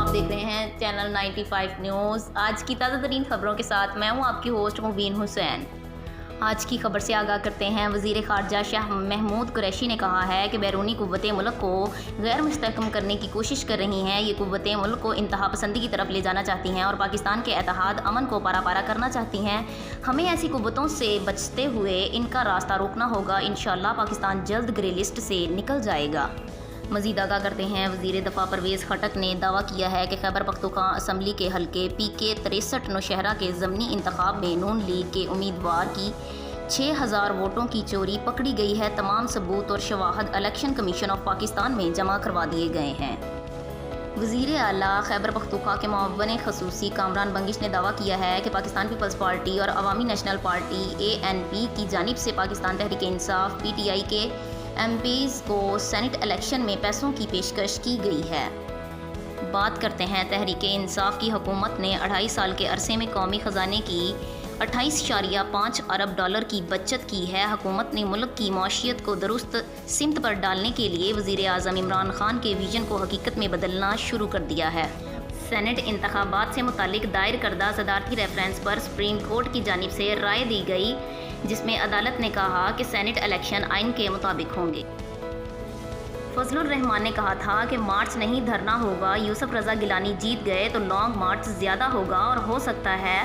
आप देख रहे हैं चैनल 95 न्यूज़। आज की ताज़ा तरीन खबरों के साथ मैं हूं आपकी होस्ट मुबीन हुसैन। आज की खबर से आगाह करते हैं। वज़ीर ख़ारजा शाह महमूद कुरैशी ने कहा है कि बैरूनी क़ुव्वतें मुल्क को गैर मुस्तहकम करने की कोशिश कर रही हैं। ये क़ुव्वतें मुल्क को इंतहा पसंदी की तरफ ले जाना चाहती हैं और पाकिस्तान के इत्तेहाद अमन को पारा पारा करना चाहती हैं। हमें ऐसी क़ुव्वतों से बचते हुए इनका रास्ता रोकना होगा। इंशाअल्लाह पाकिस्तान जल्द ग्रे लिस्ट से निकल जाएगा। मज़ीद आगाह करते हैं। वज़ीर दफ़ा परवेज़ खटक ने दावा किया है कि खैबर पख्तूनख्वा असम्बली के हल्के PK 63 नौशहरा के ज़मनी इंतखाब में नून लीग के उम्मीदवार की 6000 वोटों की चोरी पकड़ी गई है। तमाम सबूत और शवाहद इलेक्शन कमीशन ऑफ पाकिस्तान में जमा करवा दिए गए हैं। वज़ीर आला खैबर पख्तूनख्वा के मुअव्विन ख़ुसूसी कामरान बंगिश ने दावा किया है कि पाकिस्तान पीपल्स पार्टी और अवामी नेशनल पार्टी ANP की जानिब से पाकिस्तान तहरीक इंसाफ PTI के MPs को सेनेट इलेक्शन में पैसों की पेशकश की गई है। बात करते हैं तहरीक इंसाफ की। हुकूमत ने 2.5 साल के अरसे में कौमी ख़जाने की 28.5 अरब डॉलर की बचत की है। हुकूमत ने मुल्क की मौशियत को दुरुस्त सिमत पर डालने के लिए वज़ीर आज़म इमरान खान के विजन को हकीकत में बदलना शुरू कर दिया है। सेनेट इंतखाबात से मुतालिक दायर करदा सदारती रेफरेंस पर सुप्रीम कोर्ट की जानिब से राय दी गई, जिसमें अदालत ने कहा कि सेनेट इलेक्शन आइन के मुताबिक होंगे। फजलुर रहमान ने कहा था कि मार्च नहीं धरना होगा। यूसुफ रज़ा गिलानी जीत गए तो लॉन्ग मार्च ज़्यादा होगा और हो सकता है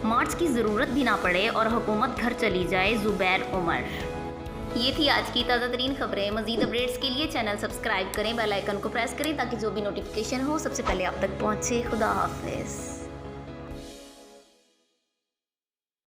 मार्च की ज़रूरत भी ना पड़े और हुकूमत घर चली जाए। ज़ुबैर उमर। ये थी आज की ताज़ा तरीन खबरें। मज़ीद अपडेट्स के लिए चैनल सब्सक्राइब करें, बेल आइकन को प्रेस करें ताकि जो भी नोटिफिकेशन हो सबसे पहले आप तक पहुँचे। खुदा हाफिज़।